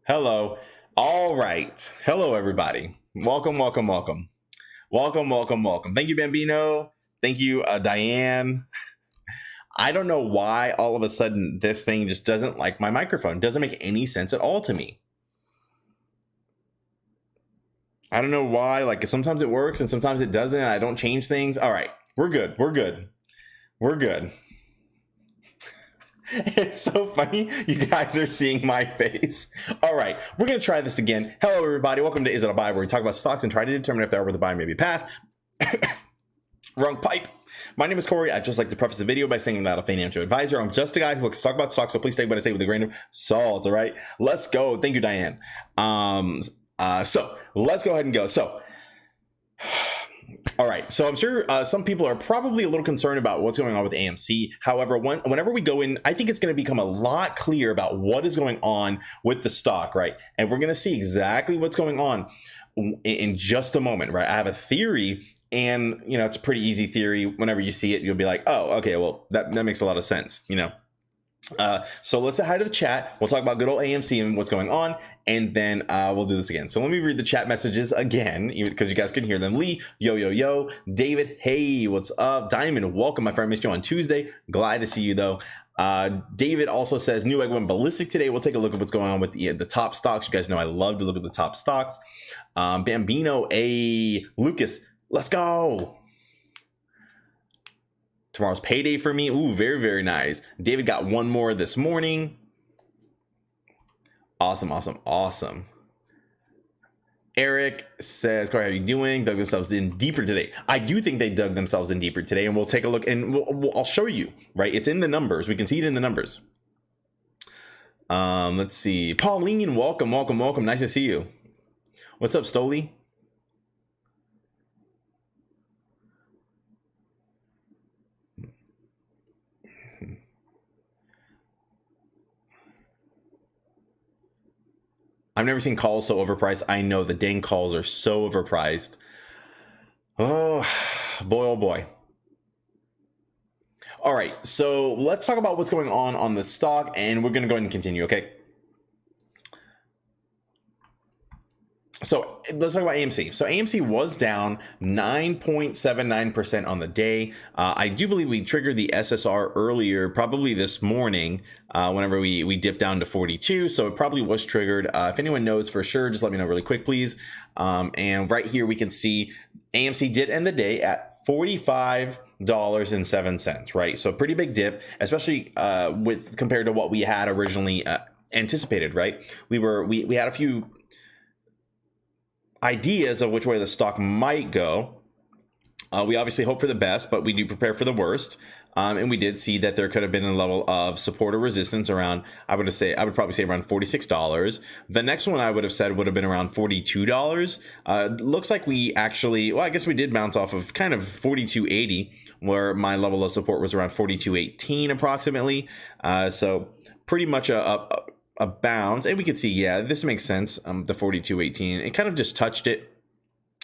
Hello. All right. Hello, everybody. Welcome, welcome, welcome. Welcome, welcome, welcome. Thank you, Bambino. Thank you, Diane. I don't know why all of a sudden this thing just doesn't like my microphone. It doesn't make any sense at all to me. I don't know why. Like sometimes it works and sometimes it doesn't. I don't change things. All right. We're good. We're good. We're good. It's so funny. You guys are seeing my face. All right, we're going to try this again. Hello, everybody. Welcome to Is It a Buy, where we talk about stocks and try to determine if they're over the buy, maybe pass. Wrong pipe. My name is Corey. I'd just like to preface the video by saying I'm not a financial advisor. I'm just a guy who looks to talk about stocks, so please take what I say with a grain of salt, all right? Let's go. Thank you, Diane. So let's go ahead and go. So all right, so I'm sure some people are probably a little concerned about what's going on with AMC. However, whenever we go in, I think it's going to become a lot clear about what is going on with the stock, right? And we're going to see exactly what's going on in just a moment, right? I have a theory, and it's a pretty easy theory. Whenever you see it, you'll be like, oh, okay, well, that makes a lot of sense, So let's say hi to the chat. We'll talk about good old AMC and what's going on, and then we'll do this again. So let me read the chat messages again because you guys can hear them. Lee, yo. David, hey, what's up? Diamond, welcome, my friend. Missed you on Tuesday. Glad to see you though. David also says Newegg went ballistic today. We'll take a look at what's going on with the top stocks. You guys know I love to look at the top stocks. Bambino, Lucas, let's go. Tomorrow's payday for me. Ooh, very, very nice. David got one more this morning. Awesome. Eric says, Corey, how are you doing? Dug themselves in deeper today. I do think they dug themselves in deeper today, and we'll take a look, and I'll show you, right? It's in the numbers. We can see it in the numbers. Let's see. Pauline, welcome. Nice to see you. What's up, Stoli? I've never seen calls so overpriced. I know the dang calls are so overpriced. Oh boy. All right, so let's talk about what's going on the stock, and we're going to go ahead and continue, okay? So let's talk about AMC. So AMC was down 9.79% on the day. I do believe we triggered the SSR earlier, probably this morning, whenever we dipped down to 42. So it probably was triggered. If anyone knows for sure, just let me know really quick, please. And right here, we can see AMC did end the day at $45.07, right? So a pretty big dip, especially with compared to what we had originally anticipated, right? We had a few ideas of which way the stock might go. We obviously hope for the best, but we do prepare for the worst. And we did see that there could have been a level of support or resistance around, I would probably say around $46. The next one I would have said would have been around $42. Looks like we actually, well, I guess we did bounce off of kind of $42.80, where my level of support was around $42.18 approximately. So pretty much a bounce, and we could see, yeah, this makes sense. The 42.18, it kind of just touched it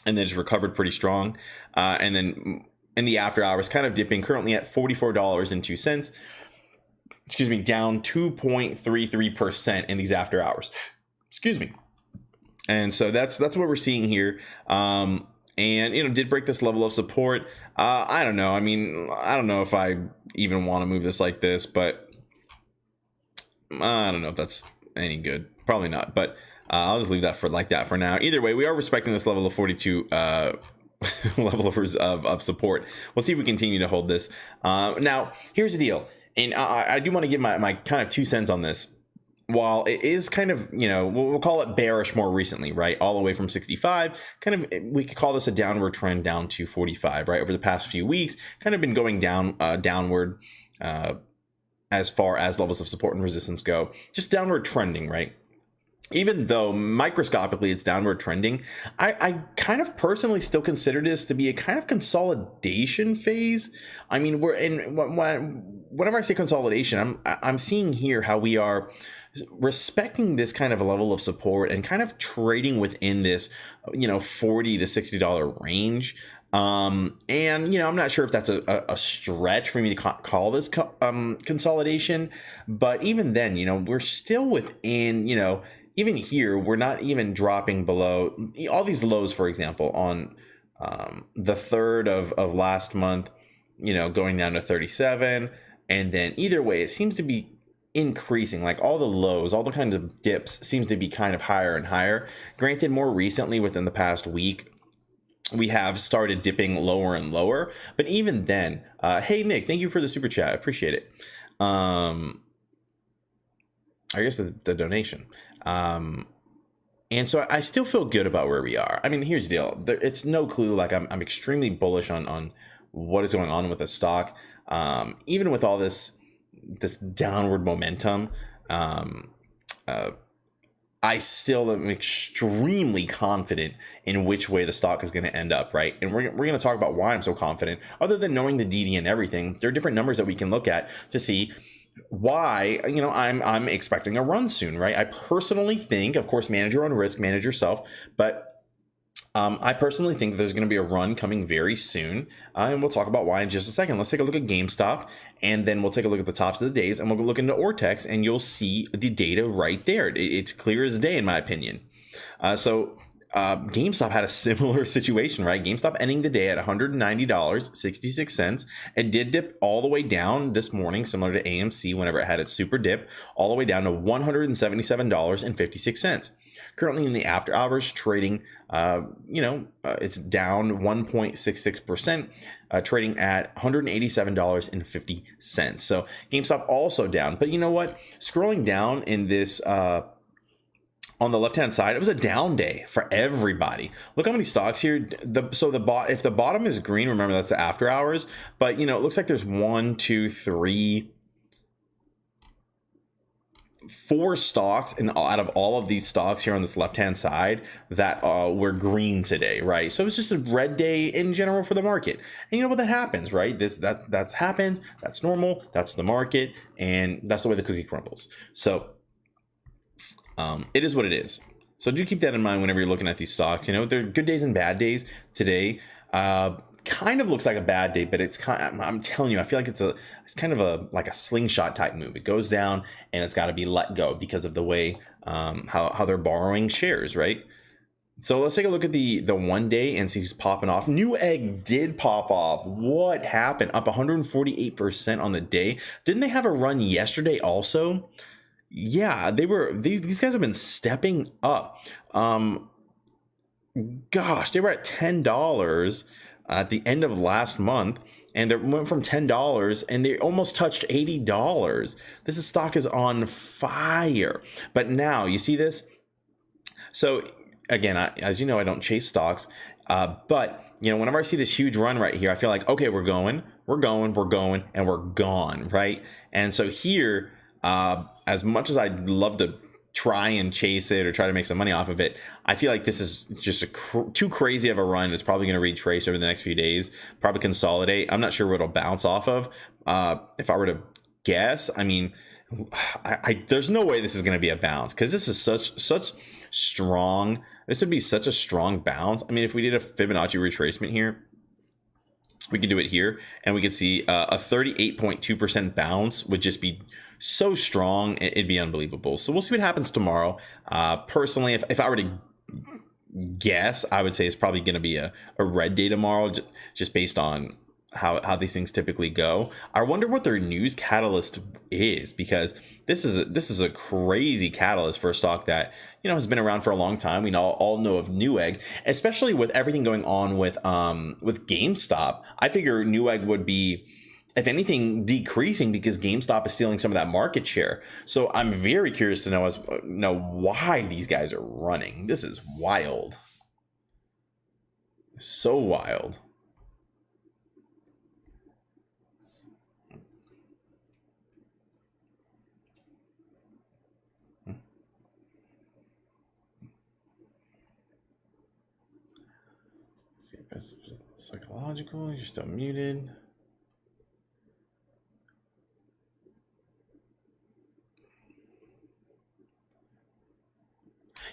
and then just recovered pretty strong, and then in the after hours kind of dipping, currently at $44.02, excuse me, down 2.33% in these after hours, excuse me. And so that's what we're seeing here. And did break this level of support. I don't know, I don't know if I even want to move this like this, but I don't know if that's any good. Probably not, but I'll just leave that for now. Either way, we are respecting this level of 42 level of support. We'll see if we continue to hold this. Now, here's the deal, and I do want to give my kind of 2 cents on this. While it is kind of, we'll call it bearish more recently, right? All the way from 65, kind of, we could call this a downward trend down to 45, right? Over the past few weeks, kind of been going downward, as far as levels of support and resistance go, just downward trending, right? Even though microscopically it's downward trending, I kind of personally still consider this to be a kind of consolidation phase. We're in, whenever I say consolidation, I'm seeing here how we are respecting this kind of a level of support and kind of trading within this, $40 to $60 range. And I'm not sure if that's a stretch for me to call this consolidation, but even then, we're still within, even here, we're not even dropping below all these lows, for example, on the 3rd of last month, you know, going down to 37. And then either way, it seems to be increasing. Like all the lows, all the kinds of dips seems to be kind of higher and higher. Granted, more recently, within the past week, we have started dipping lower and lower. But even then, hey, Nick, thank you for the super chat. I appreciate it. I guess the donation. And so I still feel good about where we are. I mean, here's the deal. It's no clue. Like I'm extremely bullish on what is going on with the stock. Even with all this downward momentum, I still am extremely confident in which way the stock is going to end up, right? And we're going to talk about why I'm so confident. Other than knowing the DD and everything, there are different numbers that we can look at to see why, you know, I'm expecting a run soon, right? I personally think, of course, manage your own risk, manage yourself, but I personally think there's going to be a run coming very soon, and we'll talk about why in just a second. Let's take a look at Gamestop, and then we'll take a look at the tops of the days, and we'll look into Ortex, and you'll see the data right there. It's clear as day, in my opinion. GameStop had a similar situation, right? GameStop ending the day at $190.66. It did dip all the way down this morning, similar to AMC whenever it had its super dip, all the way down to $177.56. Currently in the after hours trading, it's down 1.66%, trading at $187.50. So GameStop also down. But you know what? Scrolling down in this on the left-hand side, it was a down day for everybody. Look how many stocks here. If the bottom is green, remember that's the after hours. But you know, it looks like there's 1, 2, 3, 4 stocks, and out of all of these stocks here on this left-hand side that were green today, right? So it's just a red day in general for the market. And you know what, that happens, right? That happens. That's normal. That's the market, and that's the way the cookie crumbles. So it is what it is. So do keep that in mind whenever you're looking at these stocks. You know, there are good days and bad days. Today kind of looks like a bad day, but it's I'm telling you, I feel like it's kind of like a slingshot type move. It goes down and it's got to be let go because of the way how they're borrowing shares, right? So let's take a look at the 1 day and see who's popping off. Newegg did pop off. What happened? Up 148% on the day. Didn't they have a run yesterday also? Yeah, these guys have been stepping up. Gosh, they were at $10 at the end of last month, and they went from $10 and they almost touched $80. This stock is on fire. But now you see this. So again, as you know, I don't chase stocks, but you know, whenever I see this huge run right here, I feel like, okay, we're going, and we're gone, right? And so here, as much as I'd love to try and chase it or try to make some money off of it, I feel like this is just too crazy of a run. It's probably going to retrace over the next few days, probably consolidate. I'm not sure what it'll bounce off of. If I were to guess, I mean, there's no way this is going to be a bounce, because this is such strong. This would be such a strong bounce. I mean, if we did a Fibonacci retracement here, we could do it here, and we could see a 38.2% bounce would just be so strong. It'd be unbelievable. So we'll see what happens tomorrow. Personally, if I were to guess, I would say it's probably going to be a red day tomorrow, just based on how these things typically go. I wonder what their news catalyst is, because this is a crazy catalyst for a stock that, you know, has been around for a long time. We all know of Newegg, especially with everything going on with GameStop. I figure Newegg would be, if anything, decreasing, because GameStop is stealing some of that market share. So I'm very curious to know why these guys are running. This is wild. So wild. See if it's psychological. You're still muted.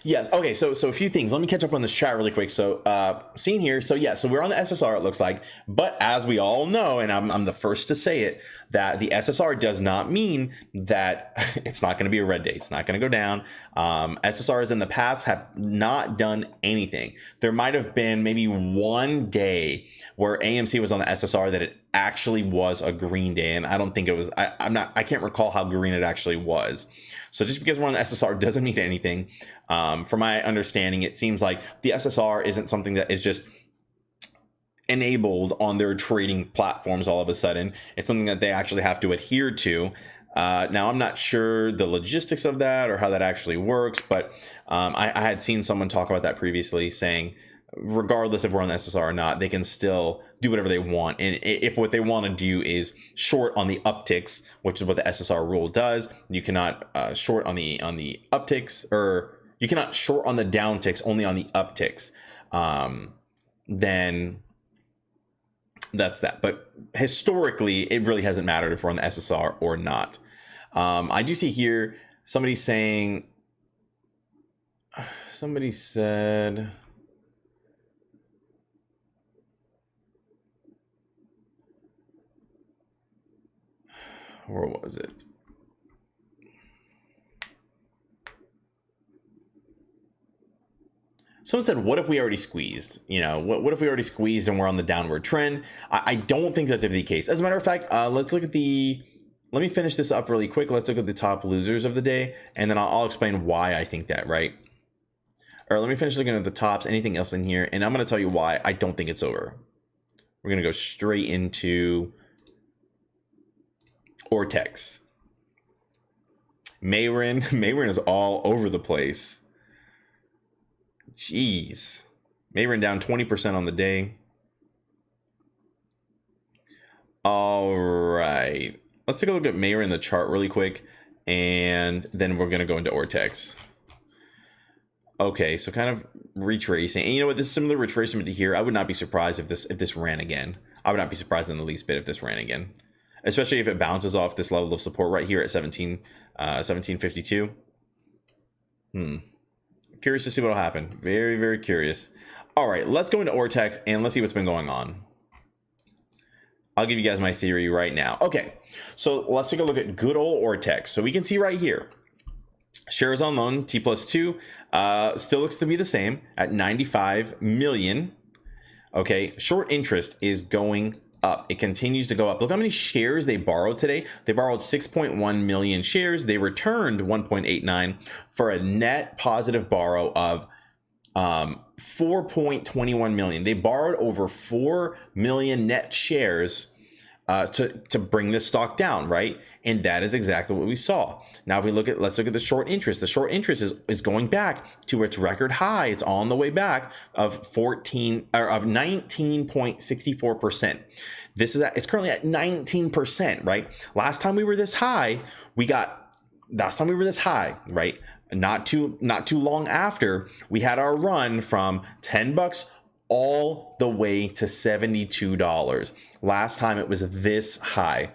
Yes. Okay. So a few things. Let me catch up on this chat really quick. So seeing here. So yeah. So we're on the SSR. It looks like, but as we all know, and I'm the first to say it, that the SSR does not mean that it's not going to be a red day. It's not going to go down. SSRs in the past have not done anything. There might have been maybe one day where AMC was on the SSR that it actually was a green day, and I don't think it was. I can't recall how green it actually was. So just because we're on the SSR doesn't mean anything. From my understanding, it seems like the SSR isn't something that is just enabled on their trading platforms all of a sudden. It's something that they actually have to adhere to. Now, I'm not sure the logistics of that or how that actually works, but I had seen someone talk about that previously, saying regardless if we're on the SSR or not, they can still do whatever they want. And if what they want to do is short on the upticks, which is what the SSR rule does, you cannot short on the upticks, or you cannot short on the downticks, only on the upticks. Then that's that. But historically, it really hasn't mattered if we're on the SSR or not. I do see here somebody said, where was it? Someone said, what if we already squeezed? You know, what if we already squeezed and we're on the downward trend? I don't think that's the case. As a matter of fact, let's look at let me finish this up really quick. Let's look at the top losers of the day, and then I'll explain why I think that, right? Or let me finish looking at the tops, anything else in here, and I'm going to tell you why I don't think it's over. We're going to go straight into Ortex. Mayrin is all over the place. Jeez. Mayrin down 20% on the day. All right. Let's take a look at Mayrin in the chart really quick, and then we're going to go into Ortex. Okay, so kind of retracing. And you know what? This is similar retracement to here. I would not be surprised if this ran again. I would not be surprised in the least bit if this ran again, especially if it bounces off this level of support right here at 1752. Curious to see what will happen. Very, very curious. All right, let's go into Ortex and let's see what's been going on. I'll give you guys my theory right now. Okay, so let's take a look at good old Ortex. So we can see right here, shares on loan, T+2, still looks to be the same at 95 million. Okay, short interest is going up. It continues to go up. Look how many shares they borrowed today. They borrowed 6.1 million shares. They returned 1.89 for a net positive borrow of 4.21 million. They borrowed over 4 million net shares to bring this stock down, right? And that is exactly what we saw. Now, if we let's look at the short interest. The short interest is going back to its record high. It's on the way back of 19.64%. It's currently at 19%, right? Last time we were this high, right? Not too long after, we had our run from $10 all the way to $72. Last time it was this high.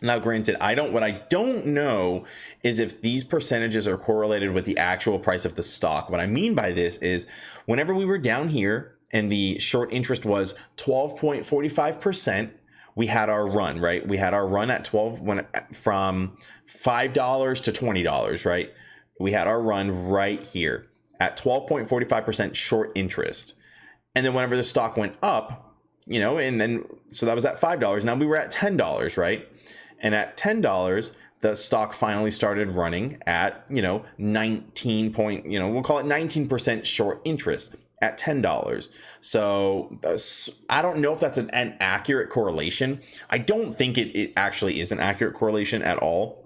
Now, granted, what I don't know is if these percentages are correlated with the actual price of the stock. What I mean by this is whenever we were down here and the short interest was 12.45%, we had our run, right? We had our run at from $5 to $20, right? We had our run right here at 12.45% short interest. And then whenever the stock went up, you know, and then, so that was at $5. Now we were at $10, right? And at $10, the stock finally started running at, you know, we'll call it 19% short interest at $10. So I don't know if that's an accurate correlation. I don't think it actually is an accurate correlation at all.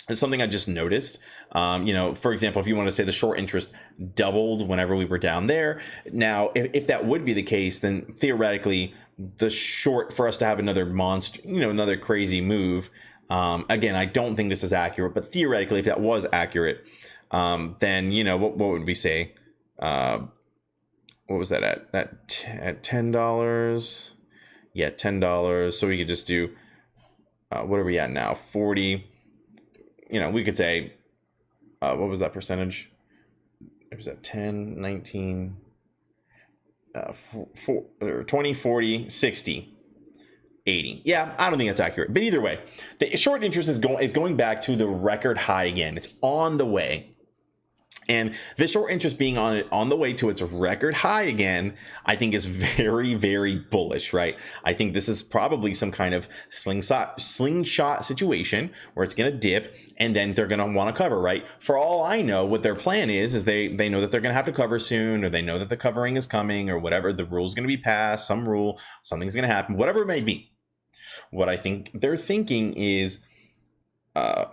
It's something I just noticed. You know, for example, if you want to say the short interest doubled whenever we were down there. Now, if that would be the case, then theoretically, the short, for us to have another monster, you know, another crazy move. Again, I don't think this is accurate, but theoretically, if that was accurate, then, you know, what would we say? What was that at $10? Yeah, $10. So we could just do, what are we at now? 40. You know, we could say, what was that percentage? it was at 10, 19, 20, 40, 60. 80. Yeah, I don't think that's accurate. But either way, the short interest is going back to the record high again. It's on the way. And this short interest being on the way to its record high again, I think is very, very bullish, right? I think this is probably some kind of slingshot situation where it's going to dip and then they're going to want to cover, right? For all I know, what their plan is they know that they're going to have to cover soon, or they know that the covering is coming, or whatever, the rule is going to be passed, some rule, something's going to happen, whatever it may be. What I think they're thinking is,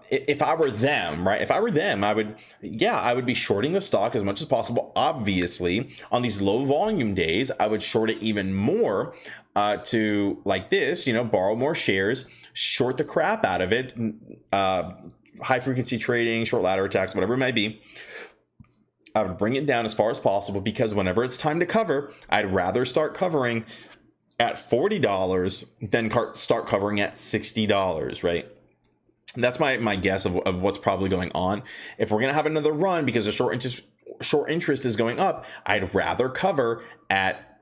if I were them, right? If I were them, I would be shorting the stock as much as possible. Obviously, on these low volume days, I would short it even more to, like this, borrow more shares, short the crap out of it, high frequency trading, short ladder attacks, whatever it might be. I would bring it down as far as possible, because whenever it's time to cover, I'd rather start covering at $40 than start covering at $60, right? That's my guess of what's probably going on. If we're going to have another run because the short interest is going up, I'd rather cover at,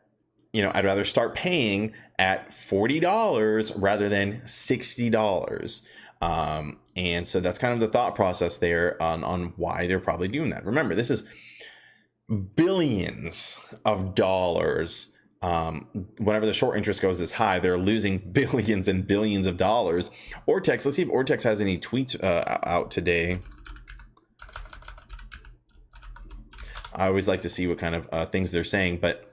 I'd rather start paying at $40 rather than $60. And so that's kind of the thought process there on why they're probably doing that. Remember, this is billions of dollars. Whenever the short interest goes this high, they're losing billions and billions of dollars. Ortex, let's see if Ortex has any tweets out today. I always like to see what kind of things they're saying, but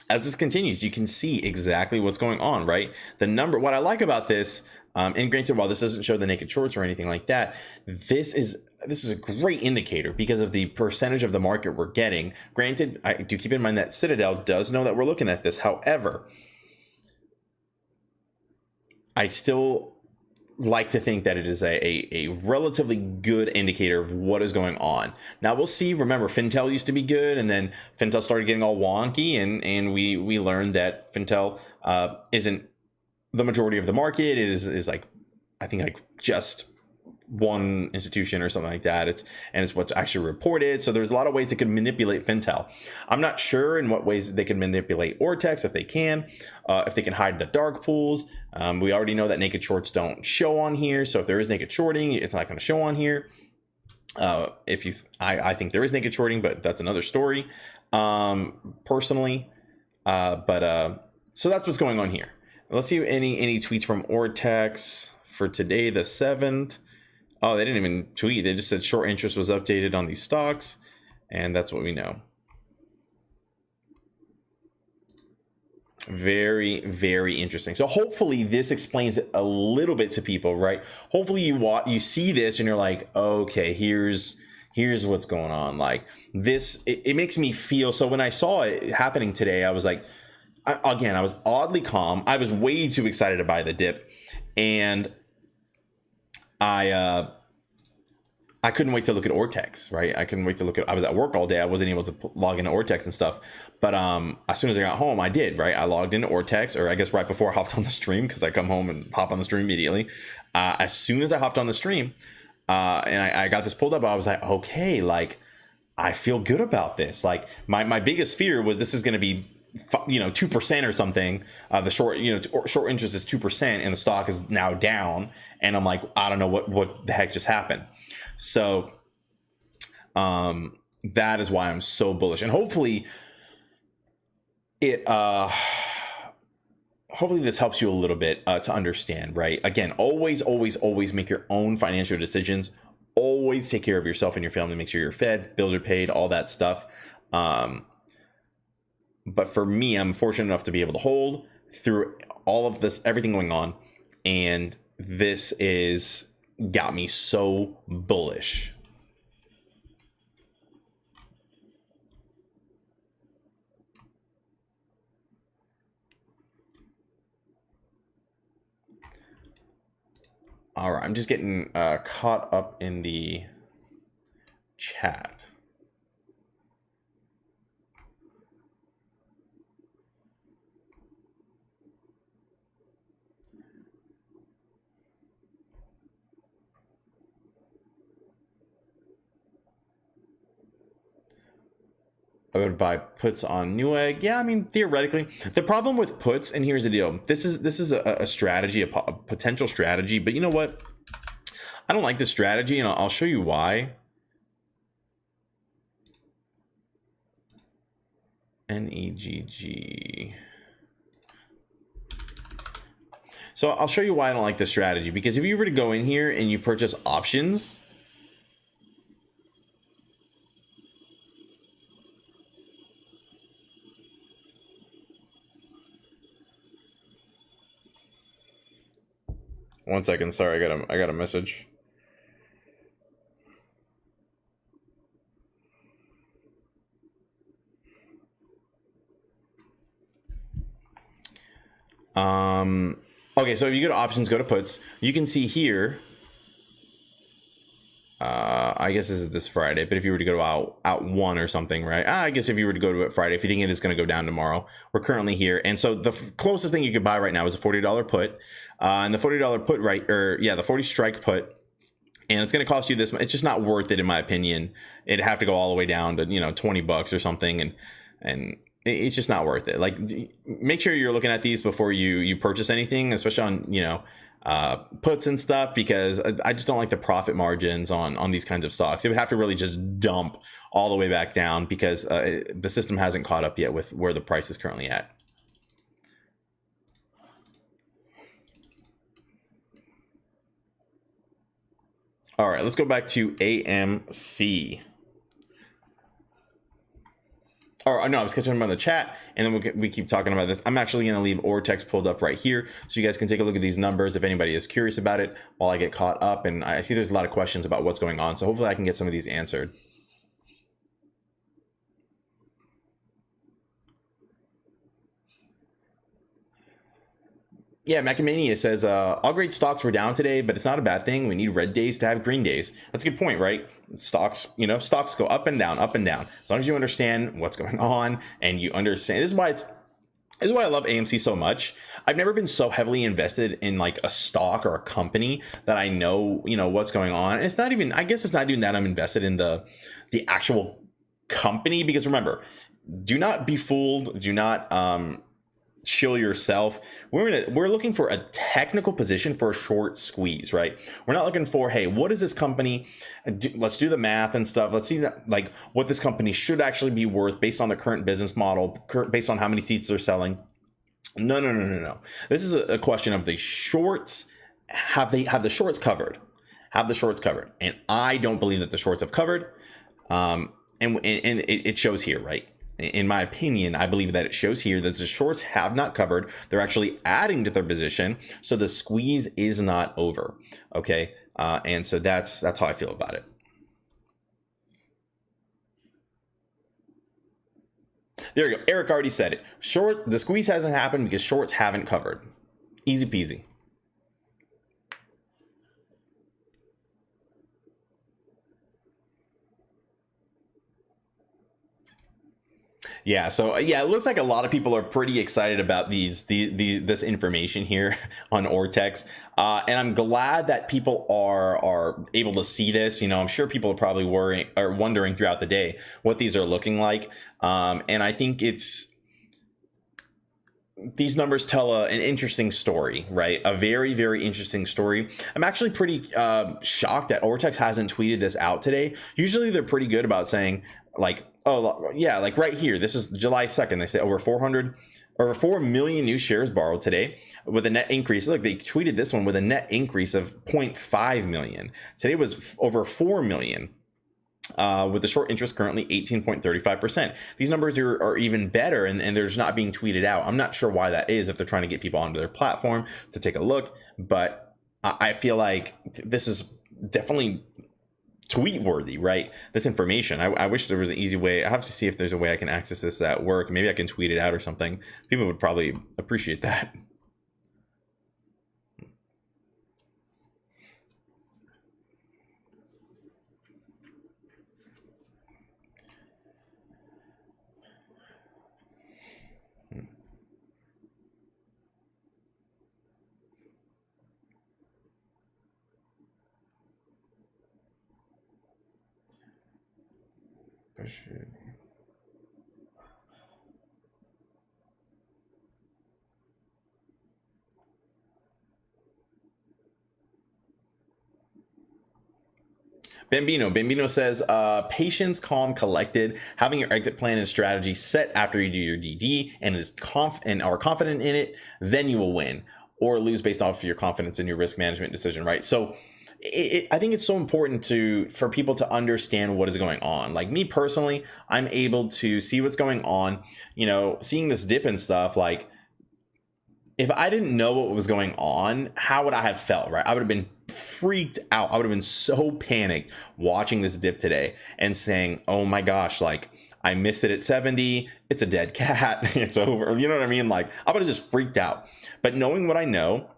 as this continues, you can see exactly what's going on, right? What I like about this, and granted, while this doesn't show the naked shorts or anything like that, this is a great indicator because of the percentage of the market we're getting. Granted, I do keep in mind that Citadel does know that we're looking at this. However, I still like to think that it is a relatively good indicator of what is going on. Now we'll see. Remember, Fintel used to be good, and then Fintel started getting all wonky, and we learned that Fintel isn't the majority of the market. It is like, I think, like just one institution or something like that. It's what's actually reported. So there's a lot of ways they could manipulate Fintel. I'm not sure in what ways they can manipulate Ortex, if they can hide the dark pools. We already know that naked shorts don't show on here. So if there is naked shorting, it's not going to show on here. I think there is naked shorting, but that's another story. Personally, so that's what's going on here. Let's see any tweets from Ortex for today, the 7th. Oh, they didn't even tweet. They just said short interest was updated on these stocks, and that's what we know. Very, very interesting. So hopefully this explains it a little bit to people, right? Hopefully you see this and you're like, okay, here's what's going on. Like this, it makes me feel. So when I saw it happening today, I was like, I was oddly calm. I was way too excited to buy the dip, and I couldn't wait to look at Ortex, right? I was at work all day. I wasn't able to log into Ortex and stuff. But as soon as I got home, I did, right? I logged into Ortex, or I guess right before I hopped on the stream, because I come home and hop on the stream immediately. As soon as I hopped on the stream and I got this pulled up, I was like, okay, like I feel good about this. Like my biggest fear was this is going to be 2% or something. The short interest is 2% and the stock is now down, and I'm like, I don't know what the heck just happened. So that is why I'm so bullish, and hopefully this helps you a little bit to understand, right? Again, always make your own financial decisions. Always take care of yourself and your family. Make sure you're fed, bills are paid, all that stuff. But for me, I'm fortunate enough to be able to hold through all of this, everything going on. And this is got me so bullish. All right, I'm just getting caught up in the chat. I would buy puts on Newegg. Yeah, I mean, theoretically. The problem with puts, and here's the deal. This is a strategy, a potential strategy, but you know what? I don't like this strategy, and I'll show you why. NEGG. So I'll show you why I don't like this strategy, because if you were to go in here and you purchase options, one second, sorry, I got a message. Okay, so if you go to options, go to puts, you can see here, I guess this is this Friday, but if you were to go to out one or something, right? I guess if you were to go to it Friday, if you think it is going to go down tomorrow, we're currently here. And so the closest thing you could buy right now is a $40 put, and the $40 put, right, or yeah, the 40 strike put, and it's going to cost you this much. It's just not worth it, in my opinion. It'd have to go all the way down to, you know, 20 bucks or something, and it's just not worth it. Like, make sure you're looking at these before you purchase anything, especially on, you know, puts and stuff, because I just don't like the profit margins on these kinds of stocks. It would have to really just dump all the way back down, because the system hasn't caught up yet with where the price is currently at. All right, let's go back to AMC. Or no, I was catching them on the chat, and then we keep talking about this. I'm actually going to leave Ortex pulled up right here, so you guys can take a look at these numbers if anybody is curious about it while I get caught up. And I see there's a lot of questions about what's going on, so hopefully I can get some of these answered. Yeah, Macamania says, all great stocks were down today, but it's not a bad thing. We need red days to have green days. That's a good point, right? Stocks, you know, stocks go up and down, up and down. As long as you understand what's going on and you understand, this is why I love AMC so much. I've never been so heavily invested in like a stock or a company that I know, you know, what's going on. And it's not even, I guess it's not even that I'm invested in the actual company, because remember, do not be fooled. Do not, chill yourself. We're looking for a technical position for a short squeeze, right? We're not looking for, hey, what is this company? Let's do the math and stuff. Let's see like what this company should actually be worth based on the current business model, based on how many seats they're selling. No. This is a question of the shorts. Have the shorts covered? Have the shorts covered? And I don't believe that the shorts have covered. And it shows here, right? In my opinion, I believe that it shows here that the shorts have not covered. They're actually adding to their position, so the squeeze is not over. Okay, and so that's how I feel about it. There you go. Eric already said it. The squeeze hasn't happened because shorts haven't covered. Easy peasy. Yeah, so yeah, it looks like a lot of people are pretty excited about this information here on Ortex, and I'm glad that people are able to see this. You know, I'm sure people are probably wondering throughout the day what these are looking like, and I think these numbers tell an interesting story, right? A very, very interesting story. I'm actually pretty shocked that Ortex hasn't tweeted this out today. Usually they're pretty good about saying, like, oh yeah, like right here, this is July 2nd. They say over 4 million new shares borrowed today with a net increase. Look, they tweeted this one with a net increase of 0.5 million. Today was over 4 million. With the short interest currently 18.35%. These numbers are even better, and they're just not being tweeted out. I'm not sure why that is, if they're trying to get people onto their platform to take a look, but I feel like this is definitely tweet worthy, right? This information. I wish there was an easy way. I have to see if there's a way I can access this at work. Maybe I can tweet it out or something. People would probably appreciate that. Bambino says, patience, calm, collected, having your exit plan and strategy set after you do your DD and are confident in it, then you will win or lose based off of your confidence in your risk management decision, right? So I think it's so important for people to understand what is going on. Like me personally, I'm able to see what's going on, seeing this dip and stuff. Like if I didn't know what was going on, how would I have felt, right? I would have been freaked out. I would have been so panicked watching this dip today and saying, oh my gosh, like I missed it at 70. It's a dead cat. It's over. You know what I mean? Like I would have just freaked out. But knowing what I know,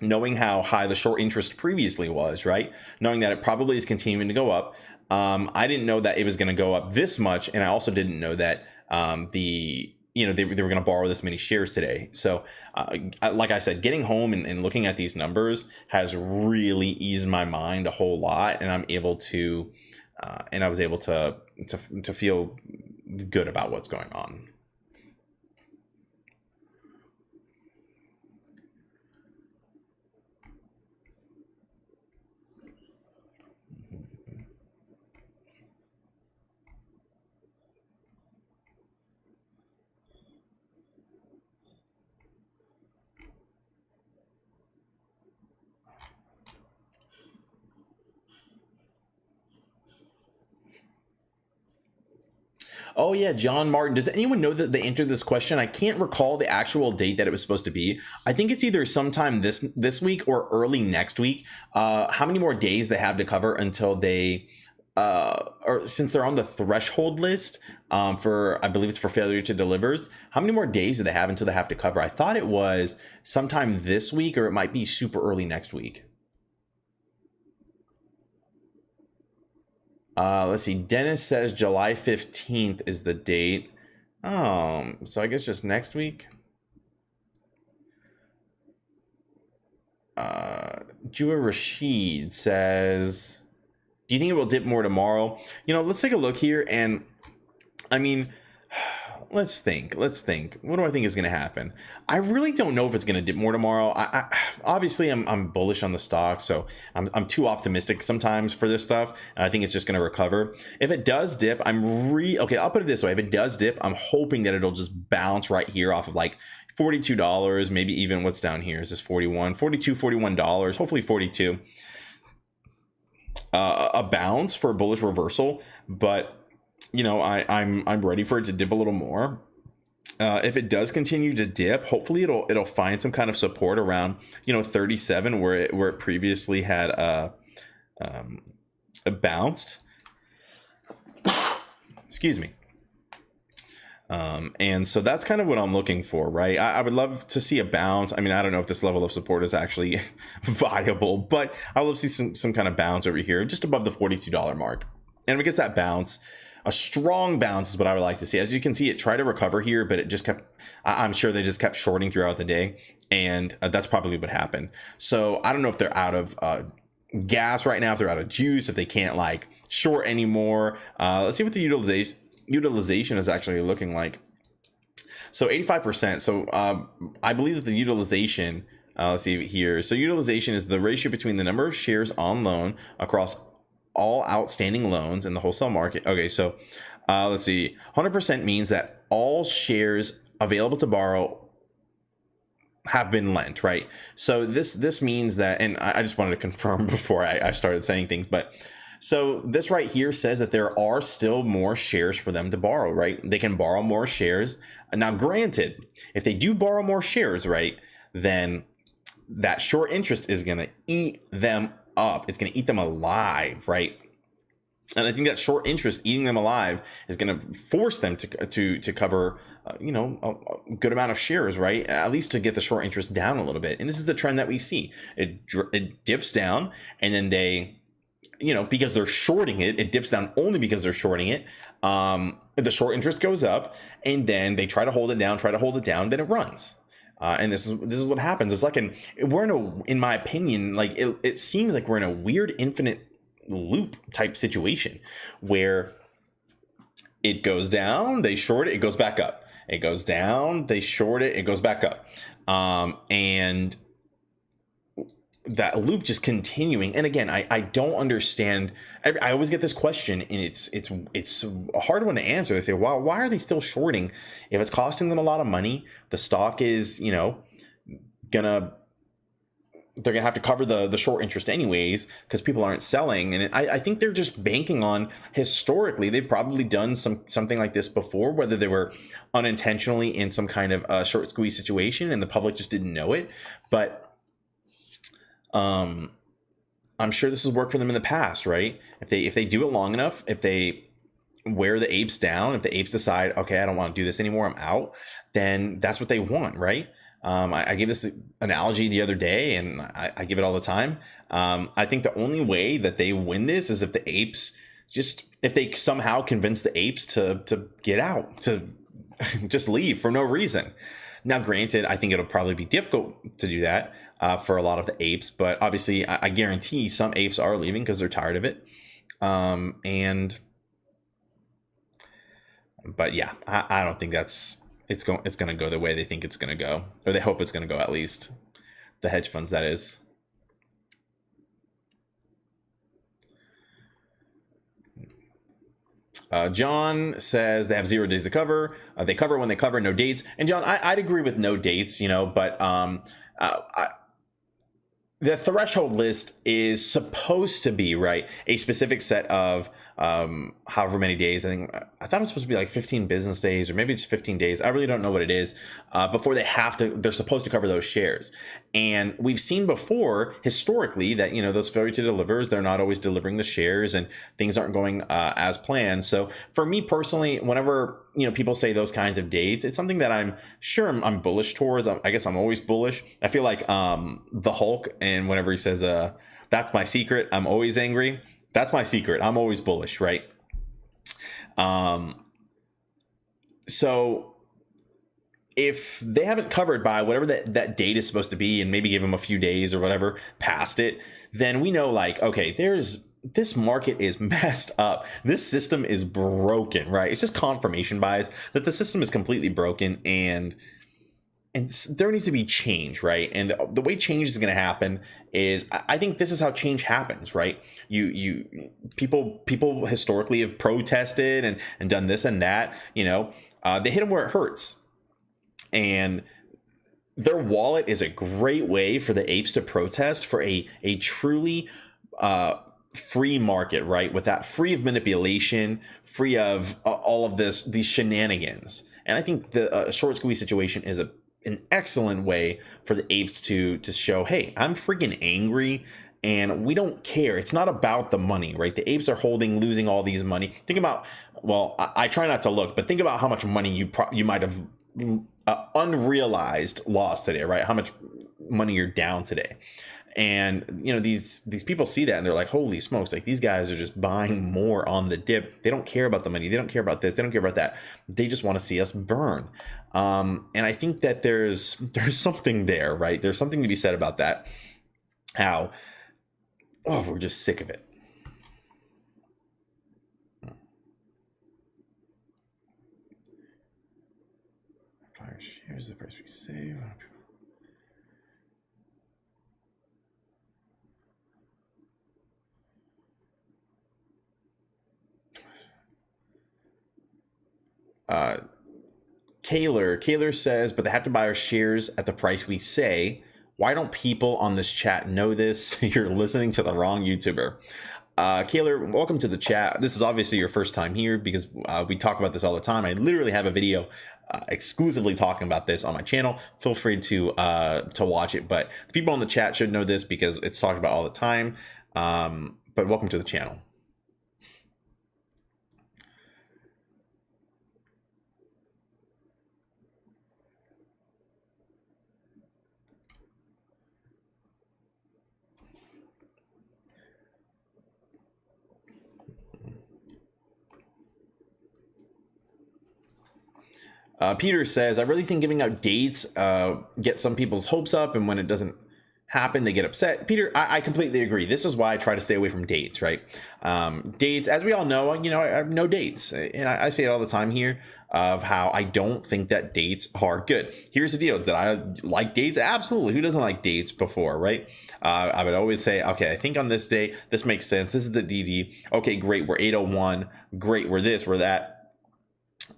knowing how high the short interest previously was, right? Knowing that it probably is continuing to go up. I didn't know that it was going to go up this much. And I also didn't know that they were going to borrow this many shares today. So like I said, getting home and looking at these numbers has really eased my mind a whole lot. And I was able to feel good about what's going on. Oh yeah, John Martin. Does anyone know that they answered this question? I can't recall the actual date that it was supposed to be. I think it's either sometime this week or early next week. How many more days they have to cover until they, or since they're on the threshold list for, I believe it's for failure to delivers. How many more days do they have until they have to cover? I thought it was sometime this week, or it might be super early next week. Let's see. Dennis says July 15th is the date. So I guess just next week. Jua Rashid says, do you think it will dip more tomorrow? Let's take a look here. And I mean, let's think. What do I think is going to happen? I really don't know if it's going to dip more tomorrow. I obviously I'm bullish on the stock, so I'm too optimistic sometimes for this stuff, and I think it's just going to recover. If it does dip, okay. I'll put it this way: if it does dip, I'm hoping that it'll just bounce right here off of like $42, maybe even what's down here is this $41, hopefully 42. A bounce for a bullish reversal, but I'm ready for it to dip a little more. If it does continue to dip, hopefully it'll find some kind of support around 37 where it previously had bounced. Excuse me. And so that's kind of what I'm looking for, right? I would love to see a bounce. I mean, I don't know if this level of support is actually viable, but I would love to see some kind of bounce over here, just above the $42 mark. And if it gets that bounce, a strong bounce is what I would like to see. As you can see, it tried to recover here, but it just kept, I'm sure they just kept shorting throughout the day. And that's probably what happened. So I don't know if they're out of gas right now, if they're out of juice, if they can't like short anymore. Let's see what the utilization is actually looking like. So 85%. So I believe that the utilization, let's see here. So utilization is the ratio between the number of shares on loan across all outstanding loans in the wholesale market. Okay, so let's see. 100% means that all shares available to borrow have been lent, right? So this means that, and I just wanted to confirm before I started saying things, but so this right here says that there are still more shares for them to borrow, right? They can borrow more shares. Now, granted, if they do borrow more shares, right, then that short interest is going to eat them up. It's going to eat them alive, right? And I think that short interest eating them alive is going to force them to cover, a good amount of shares, right? At least to get the short interest down a little bit. And this is the trend that we see. It dips down, and then they, because they're shorting it, it dips down only because they're shorting it. The short interest goes up, and then they try to hold it down, then it runs. And this is what happens. It's like in my opinion, like it seems like we're in a weird infinite loop type situation where it goes down, they short it, it goes back up. It goes down, they short it, it goes back up. And that loop just continuing. And again, I don't understand. I always get this question, and it's a hard one to answer. They say, well, why are they still shorting if it's costing them a lot of money? The stock is, they're gonna have to cover the short interest anyways, because people aren't selling. And I think they're just banking on, historically they've probably done something like this before, whether they were unintentionally in some kind of short squeeze situation and the public just didn't know it. But I'm sure this has worked for them in the past, right? If they do it long enough, if they wear the apes down, if the apes decide, okay, I don't want to do this anymore, I'm out, then that's what they want, right? I gave this analogy the other day, and I give it all the time. I think the only way that they win this is if the apes if they somehow convince the apes to get out, to just leave for no reason. Now, granted, I think it'll probably be difficult to do that for a lot of the apes, but obviously I guarantee some apes are leaving because they're tired of it. But yeah, I don't think it's going to go the way they think it's going to go, or they hope it's going to go, at least the hedge funds, that is. John says they have 0 days to cover. They cover when they cover, no dates. And John, I'd agree with no dates, but the threshold list is supposed to be, right, a specific set of however many days. I thought it was supposed to be like 15 business days, or maybe it's 15 days. I really don't know what it is, before they're supposed to cover those shares. And we've seen before, historically, that those failure to delivers, they're not always delivering the shares, and things aren't going as planned. So for me personally, whenever people say those kinds of dates, it's something that I'm sure I'm bullish towards. I guess I'm always bullish. I feel like the Hulk, and whenever he says that's my secret, I'm always angry. That's my secret. I'm always bullish, right? So if they haven't covered by whatever that date is supposed to be, and maybe give them a few days or whatever past it, then we know, like, okay, this market is messed up. This system is broken, right? It's just confirmation bias that the system is completely broken, and there needs to be change, right? And the way change is going to happen is, I think this is how change happens, right? People historically have protested and done this and that. They hit them where it hurts, and their wallet is a great way for the apes to protest for a truly free market, right? With that, free of manipulation, free of all of these shenanigans. And I think the short squeeze situation is an excellent way for the apes to show, hey, I'm freaking angry, and we don't care. It's not about the money, right? The apes are losing all these money. Think about, well, I try not to look, but think about how much money you might have unrealized loss today, right? How much money you're down today. And these people see that, and they're like, holy smokes, like, these guys are just buying more on the dip. They don't care about the money. They don't care about this. They don't care about that. They just want to see us burn. And I think that there's something there, right? There's something to be said about that. How, we're just sick of it. Here's the price we save. Kaler says, but they have to buy our shares at the price we say. Why don't people on this chat know this? You're listening to the wrong YouTuber. Kaler, welcome to the chat. This is obviously your first time here, because we talk about this all the time. I literally have a video exclusively talking about this on my channel. Feel free to watch it, but the people on the chat should know this because it's talked about all the time. But welcome to the channel. Peter says, I really think giving out dates gets some people's hopes up, and when it doesn't happen, they get upset. Peter, I completely agree. This is why I try to stay away from dates, right? Dates, as we all know, I have no dates. And I say it all the time here of how I don't think that dates are good. Here's the deal. Did I like dates? Absolutely. Who doesn't like dates before, right? I would always say, okay, I think on this day, this makes sense. This is the DD. Okay, great. We're 801. Great. We're this, we're that.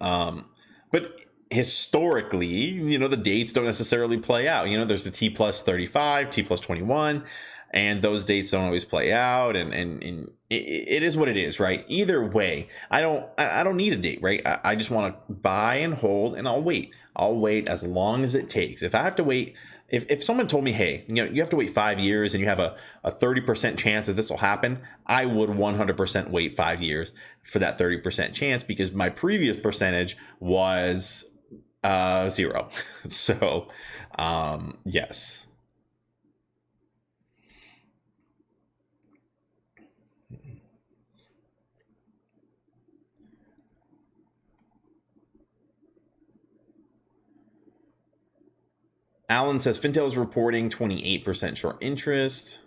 But historically, the dates don't necessarily play out. There's the T plus 35, T plus 21, and those dates don't always play out. And it is what it is, right? Either way, I don't need a date, right? I just want to buy and hold, and I'll wait. I'll wait as long as it takes. If I have to wait, if someone told me, hey, you have to wait 5 years and you have a 30% chance that this will happen, I would 100% wait 5 years for that 30% chance, because my previous percentage was 0. So, yes. Alan says Fintel is reporting 28% short interest.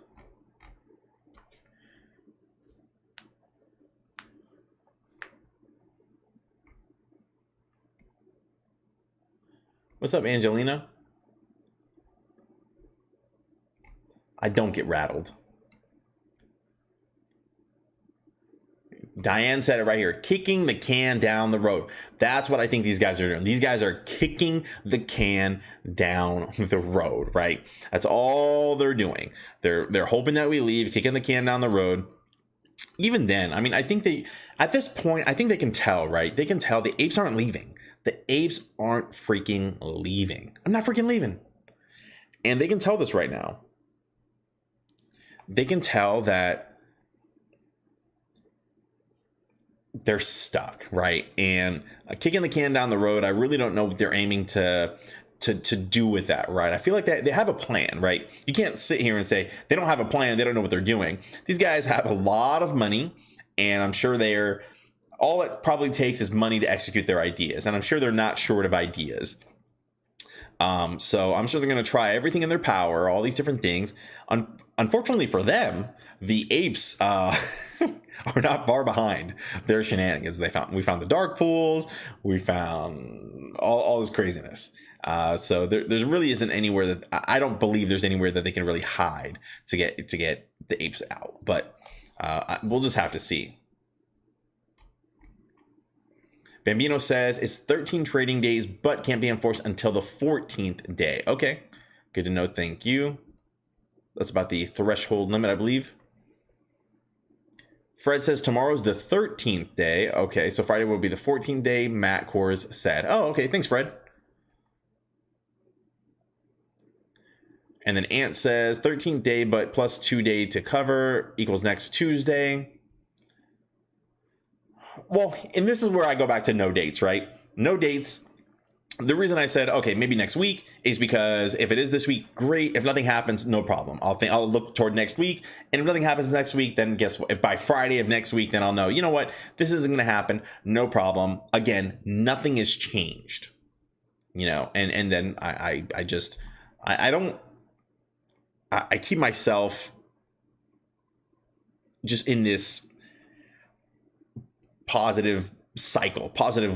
What's up, Angelina? I don't get rattled. Diane said it right here, kicking the can down the road. That's what I think these guys are doing. These guys are kicking the can down the road, right? That's all they're doing. They're hoping that we leave, kicking the can down the road. Even then, I mean, I think at this point, I think they can tell, right? They can tell the apes aren't leaving. The apes aren't freaking leaving. I'm not freaking leaving. And they can tell this right now. They can tell that they're stuck, right? And kicking the can down the road, I really don't know what they're aiming to do with that, right? I feel like they have a plan, right? You can't sit here and say they don't have a plan, they don't know what they're doing. These guys have a lot of money, and I'm sure all it probably takes is money to execute their ideas, and I'm sure they're not short of ideas. So I'm sure they're going to try everything in their power, all these different things. Unfortunately for them, the apes are not far behind their shenanigans. We found the dark pools. We found all this craziness. So there really isn't anywhere that I don't believe there's anywhere that they can really hide to get the apes out. But we'll just have to see. Bambino says it's 13 trading days, but can't be enforced until the 14th day. Okay, good to know. Thank you. That's about the threshold limit, I believe. Fred says tomorrow's the 13th day. Okay, so Friday will be the 14th day. Matt Kors said. Oh, okay. Thanks, Fred. And then Ant says 13th day, but plus 2 day to cover equals next Tuesday. Well, and this is where I go back to no dates, right? No dates. The reason I said, okay, maybe next week is because if it is this week, great. If nothing happens, no problem. I'll look toward next week. And if nothing happens next week, then guess what? If by Friday of next week, then I'll know, you know what? This isn't going to happen. No problem. Again, nothing has changed, and then I keep myself just in this positive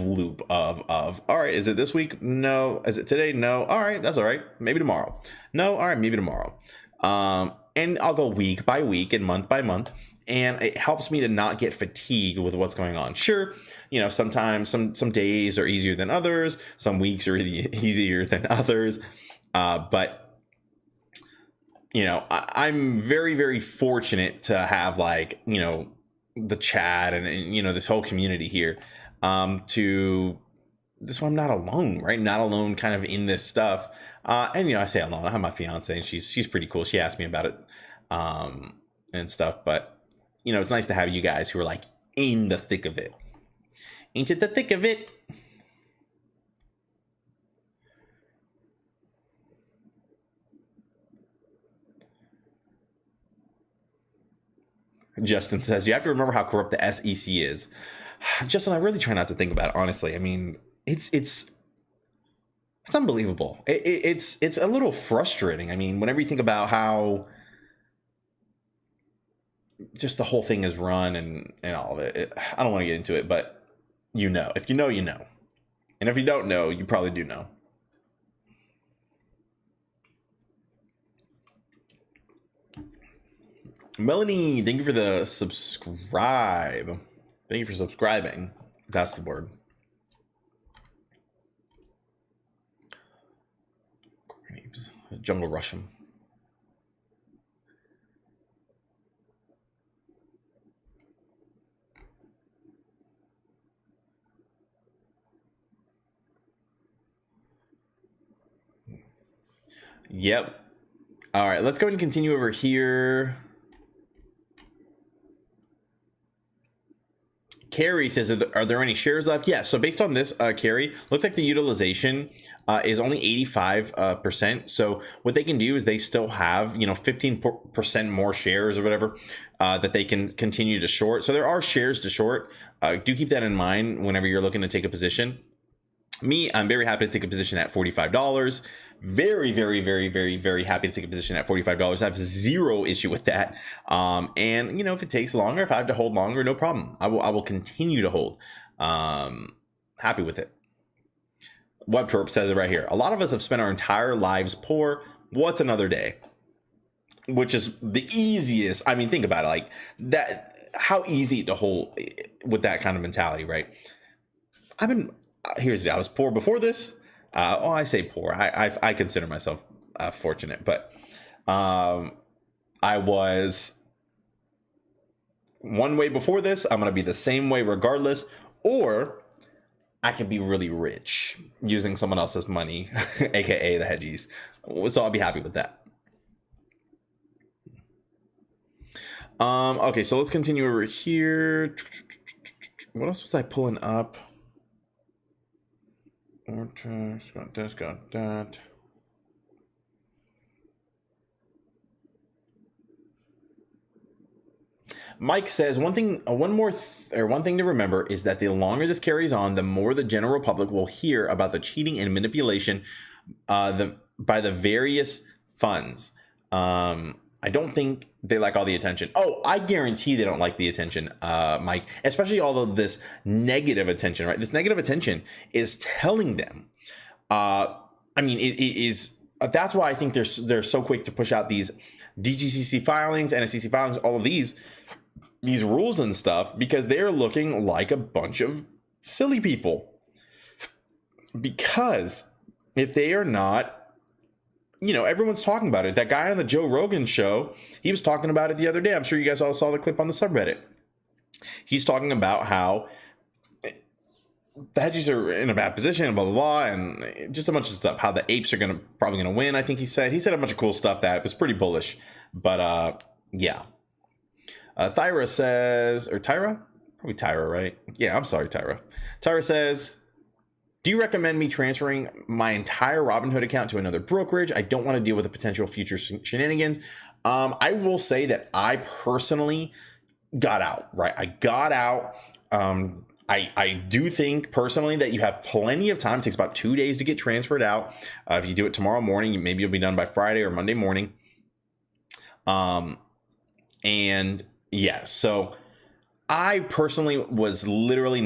loop of all right, is it this week? No. Is it today? No. All right, that's all right. Maybe tomorrow. No. All right, maybe tomorrow. And I'll go week by week and month by month, and it helps me to not get fatigued with what's going on. Sure, sometimes some days are easier than others, some weeks are easier than others, but I'm very, very fortunate to have the chat and this whole community here, to this one. I'm not alone, right? Not alone kind of in this stuff. And I say alone, I have my fiance and she's pretty cool. She asked me about it, and stuff, but it's nice to have you guys who are in the thick of it. Ain't it the thick of it? Justin says, you have to remember how corrupt the SEC is. Justin, I really try not to think about it, honestly. I mean, it's It's unbelievable. It's a little frustrating. I mean, whenever you think about how just the whole thing is run and all of it, I don't want to get into it, but you know, if you know, you know. And if you don't know, you probably do know. Melanie, thank you for the subscribe. Thank you for subscribing. That's the word. Jungle Rush him. Yep. All right, let's go ahead and continue over here. Carrie says, are there any shares left? Yeah, so based on this, Carrie, looks like the utilization is only 85%. So what they can do is they still have, 15% more shares or whatever that they can continue to short. So there are shares to short. Do keep that in mind whenever you're looking to take a position. Me, I'm very happy to take a position at $45. Very, very, very, very, very happy to take a position at $45. I have zero issue with that. And if it takes longer, if I have to hold longer, no problem. I will continue to hold. Happy with it. WebTorp says it right here. A lot of us have spent our entire lives poor. What's another day? Which is the easiest. I mean, think about it like that. How easy to hold with that kind of mentality, right? Here's the deal. I was poor before this. I say poor. I consider myself fortunate, but I was one way before this. I'm going to be the same way regardless, or I can be really rich using someone else's money, aka the hedgies. So I'll be happy with that. Okay, so let's continue over here. What else was I pulling up? Got this, got that. Mike says one thing to remember is that the longer this carries on, the more the general public will hear about the cheating and manipulation by the various funds. I don't think they like all the attention. Oh, I guarantee they don't like the attention, Mike, especially all of this negative attention, right? This negative attention is telling them. That's why I think they're so quick to push out these DGCC filings, NSCC filings, all of these rules and stuff, because they're looking like a bunch of silly people. Because if they are not, everyone's talking about it. That guy on the Joe Rogan show, he was talking about it the other day. I'm sure you guys all saw the clip on the subreddit. He's talking about how the hedgies are in a bad position, blah, blah, blah, and just a bunch of stuff. How the apes are probably going to win, I think he said. He said a bunch of cool stuff that was pretty bullish. But, yeah. Tyra says, or Tyra? Probably Tyra, right? Yeah, I'm sorry, Tyra. Tyra says, do you recommend me transferring my entire Robinhood account to another brokerage? I don't want to deal with the potential future shenanigans. I will say that I personally got out, right? I got out. I do think personally that you have plenty of time. It takes about 2 days to get transferred out. If you do it tomorrow morning, maybe you'll be done by Friday or Monday morning. And yeah, so I personally was literally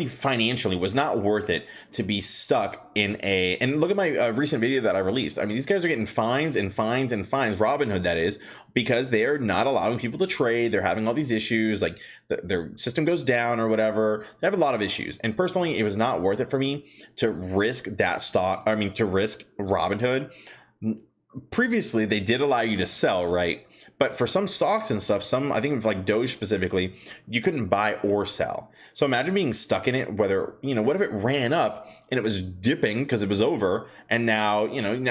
financially was not worth it to be stuck in and look at my recent video that I released. I mean, these guys are getting fines and fines and fines, Robinhood that is, because they're not allowing people to trade. They're having all these issues, like their system goes down or whatever. They have a lot of issues. And personally, it was not worth it for me to risk that stock. I mean, to risk Robinhood. Previously, they did allow you to sell, right? But for some stocks and stuff, I think like Doge specifically, you couldn't buy or sell. So imagine being stuck in it, what if it ran up and it was dipping because it was over, and now,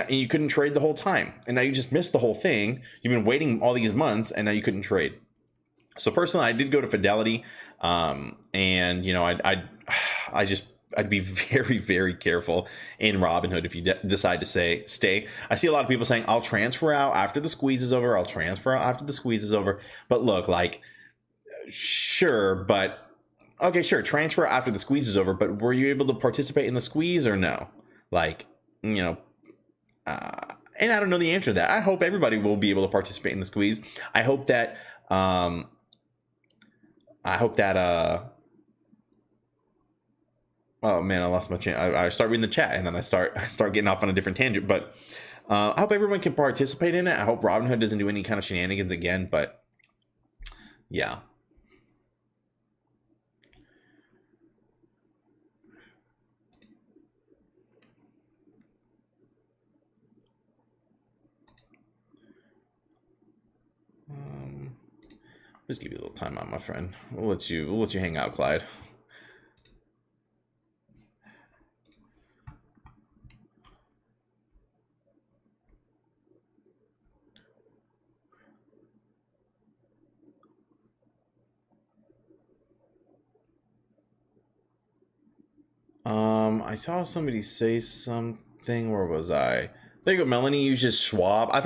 you couldn't trade the whole time. And now you just missed the whole thing. You've been waiting all these months and now you couldn't trade. So personally, I did go to Fidelity. I'd be very, very careful in Robinhood if you decide to stay. I see a lot of people saying, I'll transfer out after the squeeze is over. But look, sure, transfer after the squeeze is over. But were you able to participate in the squeeze or no? you know, and I don't know the answer to that. I hope everybody will be able to participate in the squeeze. I hope that oh man, I lost my chance. I start reading the chat and then I start getting off on a different tangent. But I hope everyone can participate in it. I hope Robinhood doesn't do any kind of shenanigans again. But yeah. Just give you a little time out, my friend. We'll let you hang out, Clyde. I saw somebody say something. Where was I? There you go. Melanie uses Schwab. I've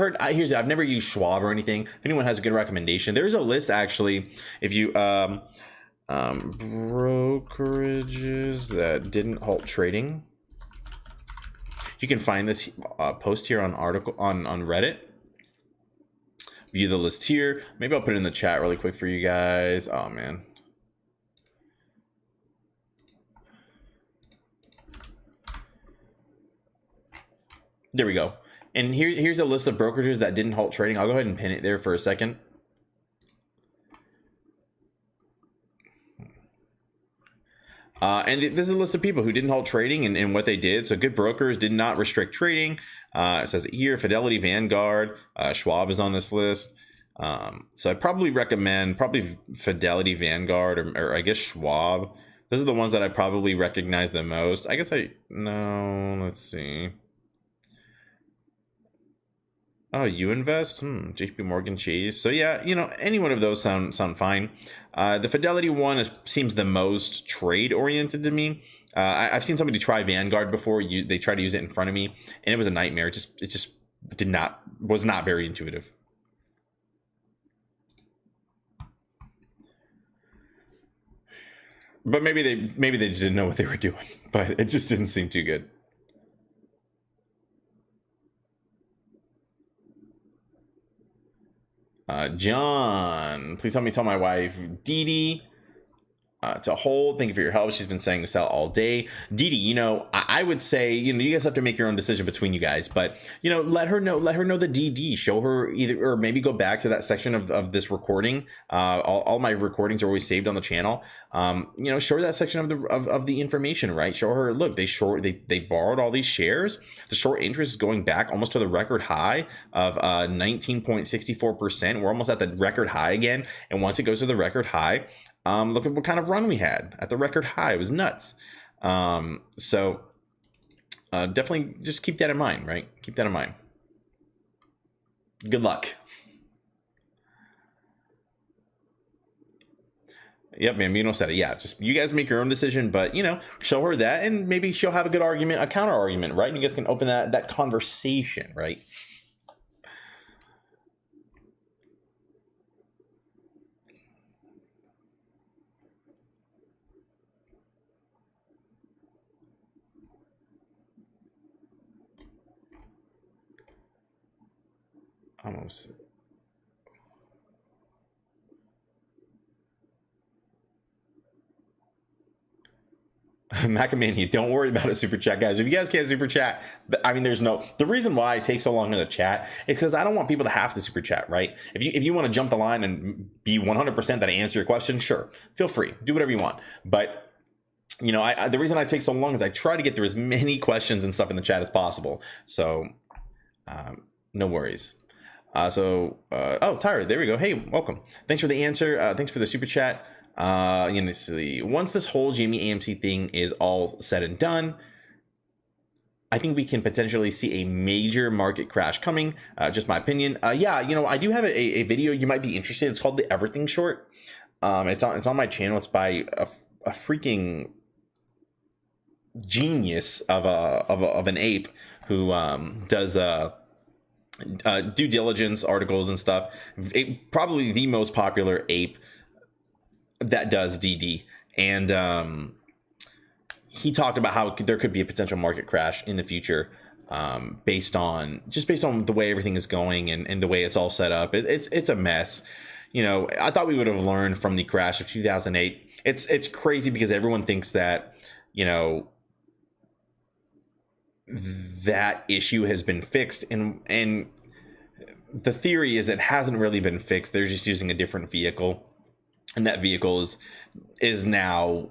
never used Schwab or anything. If anyone has a good recommendation, there's a list actually. If you brokerages that didn't halt trading, you can find this post here on Reddit. View the list here. Maybe I'll put it in the chat really quick for you guys. Oh man. There we go. And here's a list of brokerages that didn't halt trading. I'll go ahead and pin it there for a second. And this is a list of people who didn't halt trading and what they did. So good brokers did not restrict trading. It says here, Fidelity, Vanguard, Schwab is on this list. So I'd probably recommend Fidelity, Vanguard, or I guess Schwab. Those are the ones that I probably recognize the most. I guess let's see. Oh, you invest? JP Morgan Chase. So yeah, any one of those sound fine. The Fidelity one seems the most trade oriented to me. I've seen somebody try Vanguard before. They tried to use it in front of me, and it was a nightmare. It just was not very intuitive. But maybe they just didn't know what they were doing. But it just didn't seem too good. John, please help me tell my wife, Dee Dee, to hold. Thank you for your help. She's been saying to sell all day. Dee Dee, I would say, you guys have to make your own decision between you guys, but, let her know the DD. Show her either, or maybe go back to that section of this recording. All my recordings are always saved on the channel. Show her that section of the information, right? Show her, look, they borrowed all these shares. The short interest is going back almost to the record high of 19.64%. We're almost at the record high again. And once it goes to the record high, look at what kind of run we had at the record high. It was nuts. So definitely just keep that in mind, right? Keep that in mind. Good luck. Yep, Bambino said it. Yeah, just you guys make your own decision, but show her that, and maybe she'll have a good argument, a counter argument, right? And you guys can open that conversation, right? Almost. Macamania, don't worry about a super chat, guys. If you guys can't super chat, I mean, the reason why it takes so long in the chat is because I don't want people to have to super chat, right? If you want to jump the line and be 100% that I answer your question, sure, feel free, do whatever you want. But the reason I take so long is I try to get through as many questions and stuff in the chat as possible. So no worries. Oh, Tyra, there we go. Hey, welcome. Thanks for the answer. Thanks for the super chat. See. Once this whole Jamie AMC thing is all said and done, I think we can potentially see a major market crash coming. Just my opinion. Yeah, I do have a video you might be interested in. It's called the Everything Short. It's on my channel. It's by a freaking genius of an ape who does due diligence articles and stuff. Probably the most popular ape that does DD, and he talked about how there could be a potential market crash in the future based on the way everything is going and the way it's all set up. It's a mess. I thought we would have learned from the crash of 2008. It's crazy because everyone thinks that that issue has been fixed, and the theory is it hasn't really been fixed. They're just using a different vehicle, and that vehicle is now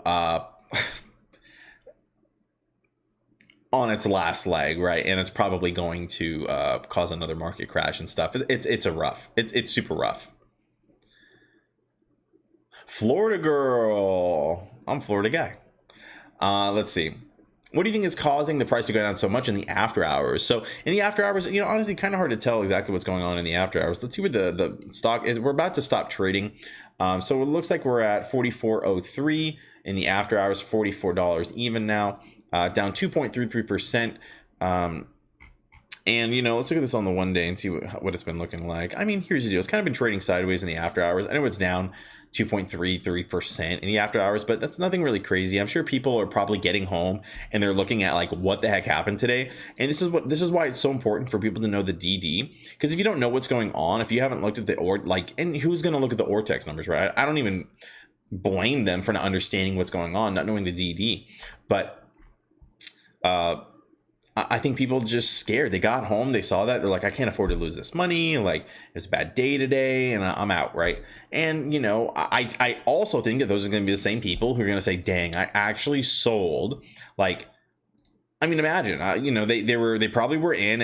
on its last leg, right? And it's probably going to cause another market crash and stuff. It's super rough. Florida girl. I'm a Florida guy. Let's see. What do you think is causing the price to go down so much in the after hours? So in the after hours, honestly, kind of hard to tell exactly what's going on in the after hours. Let's see where the stock is. We're about to stop trading. So it looks like we're at 44.03 in the after hours, $44 even now, down 2.33%. And let's look at this on the 1 day and see what it's been looking like. I mean, here's the deal. It's kind of been trading sideways in the after hours. I know it's down 2.33% in the after hours, but that's nothing really crazy. I'm sure people are probably getting home and they're looking at like what the heck happened today. And this is why it's so important for people to know the DD, because if you don't know what's going on, if you haven't looked at and who's going to look at the Ortex numbers, right? I don't even blame them for not understanding what's going on, not knowing the DD, but I think people just scared. They got home, they saw that, they're like, I can't afford to lose this money. Like, it's a bad day today, and I'm out, right? And I also think that those are going to be the same people who are going to say, "Dang, I actually sold." Like, I mean, imagine, they probably were in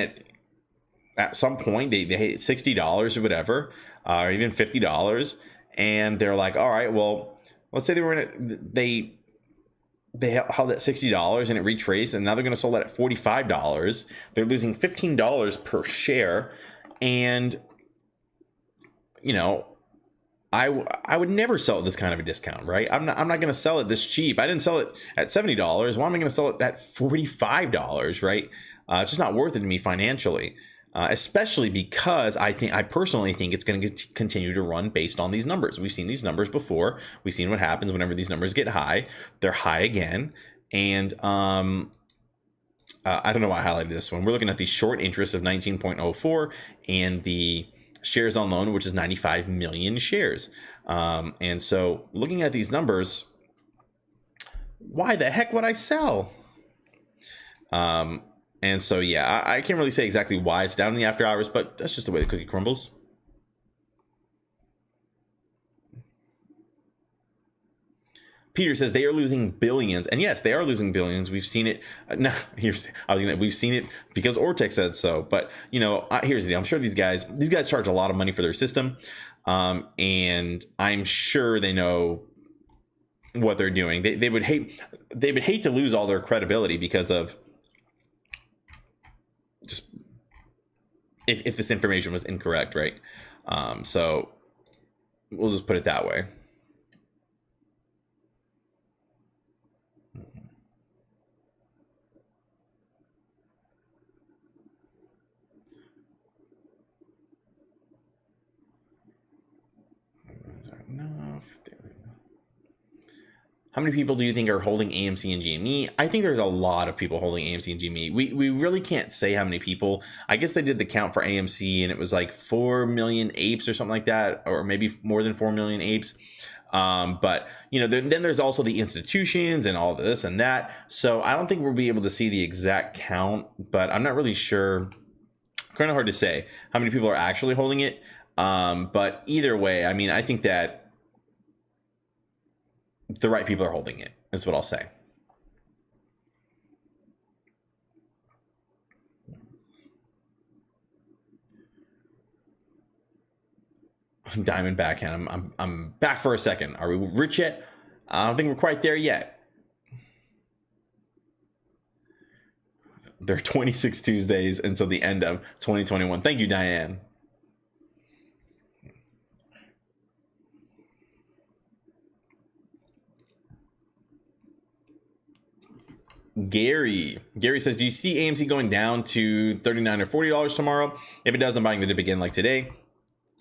at some point. They hit $60 or whatever, or even $50, and they're like, all right, well, let's say they were in it. They held at $60 and it retraced, and now they're going to sell that at $45. They're losing $15 per share. And, I would never sell at this kind of a discount, right? I'm not going to sell it this cheap. I didn't sell it at $70. Why am I going to sell it at $45, right? It's just not worth it to me financially. Especially because I personally think it's going to continue to run based on these numbers. We've seen these numbers before. We've seen what happens whenever these numbers get high. They're high again. And I don't know why I highlighted this one. We're looking at the short interest of 19.04 and the shares on loan, which is 95 million shares. And so looking at these numbers, why the heck would I sell? And so, yeah, I can't really say exactly why it's down in the after hours, but that's just the way the cookie crumbles. Peter says they are losing billions, and yes, they are losing billions. We've seen it. We've seen it because Ortex said so. But here's the deal. I'm sure these guys charge a lot of money for their system, and I'm sure they know what they're doing. They would hate to lose all their credibility because of just if this information was incorrect, right? So we'll just put it that way. How many people do you think are holding AMC and GME? I think there's a lot of people holding AMC and GME. We really can't say how many people. I guess they did the count for AMC and it was like 4 million apes or something like that, or maybe more than 4 million apes. But then there's also the institutions and all this and that. So I don't think we'll be able to see the exact count, but I'm not really sure. Kind of hard to say how many people are actually holding it. But either way, I mean, I think that the right people are holding it, is what I'll say. Diamond backhand. I'm back for a second. Are we rich yet? I don't think we're quite there yet. There are 26 Tuesdays until the end of 2021. Thank you, Diane. Gary says, do you see AMC going down to $39 or $40 tomorrow? If it does, I'm buying the dip again like today.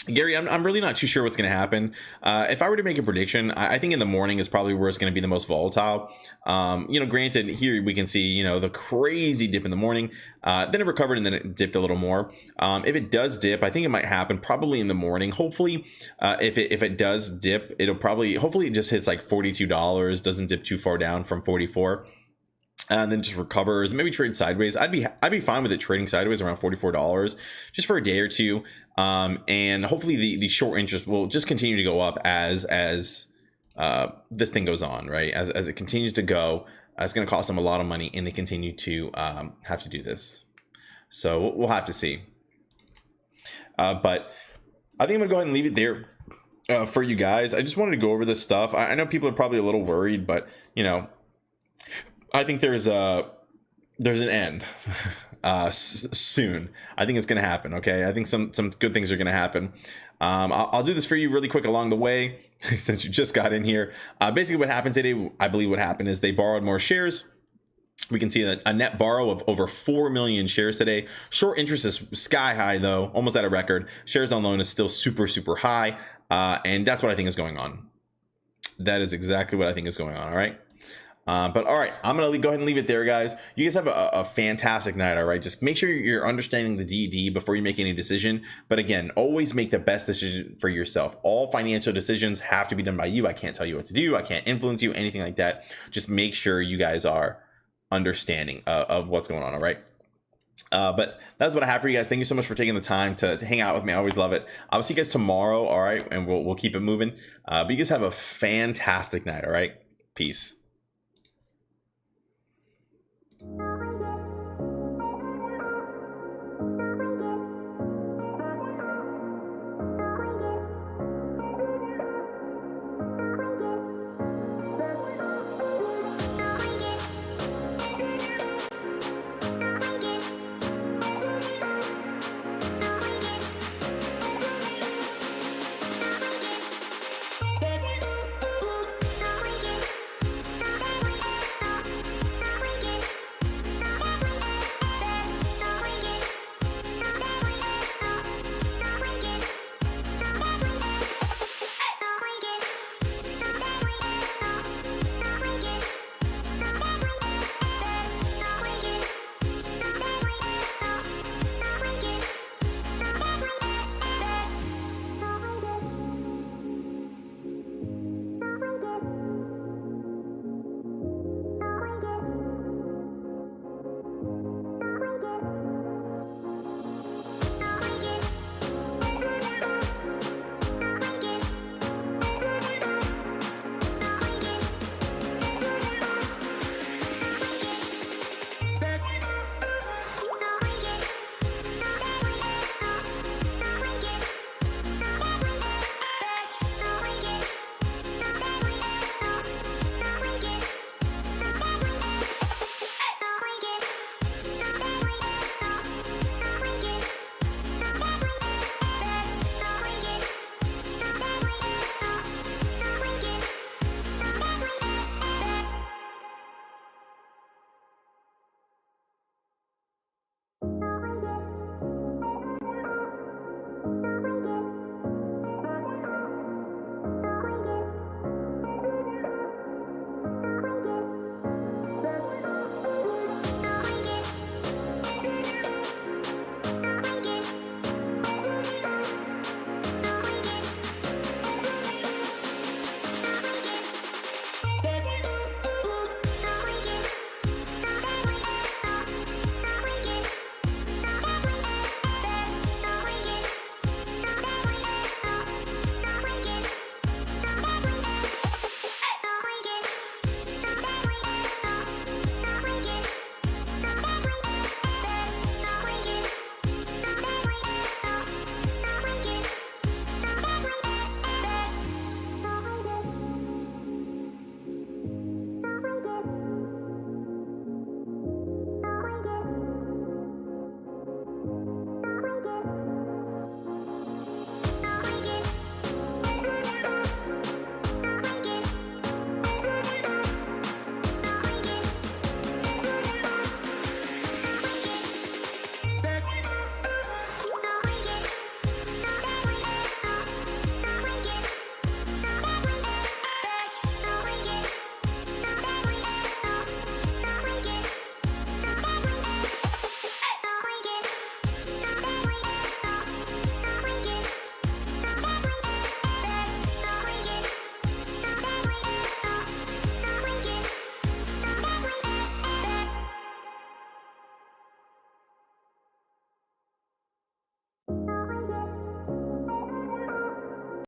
Gary, I'm really not too sure what's going to happen. If I were to make a prediction, I think in the morning is probably where it's going to be the most volatile. Granted, here we can see, the crazy dip in the morning. Then it recovered and then it dipped a little more. If it does dip, I think it might happen probably in the morning. Hopefully, if it does dip, hopefully it just hits like $42, doesn't dip too far down from 44. And then just recovers, maybe trade sideways. I'd be fine with it trading sideways around $44 just for a day or two. And hopefully the short interest will just continue to go up as this thing goes on, right? As it continues to go, it's going to cost them a lot of money, and they continue to have to do this. So we'll have to see. But I think I'm gonna go ahead and leave it there for you guys. I just wanted to go over this stuff. I know people are probably a little worried, but I think there's an end soon. I think it's going to happen. Okay. I think some good things are going to happen. I'll do this for you really quick along the way since you just got in here. Basically what happened today, I believe what happened is they borrowed more shares. We can see a net borrow of over 4 million shares today. Short interest is sky high though, almost at a record. Shares on loan is still super, super high. And that's what I think is going on. That is exactly what I think is going on. All right. But all right, I'm going to go ahead and leave it there, guys. You guys have a fantastic night. All right. Just make sure you're understanding the DD before you make any decision. But again, always make the best decision for yourself. All financial decisions have to be done by you. I can't tell you what to do. I can't influence you, anything like that. Just make sure you guys are understanding of what's going on. All right. But that's what I have for you guys. Thank you so much for taking the time to hang out with me. I always love it. I'll see you guys tomorrow. All right. And we'll keep it moving. But you guys have a fantastic night. All right. Peace.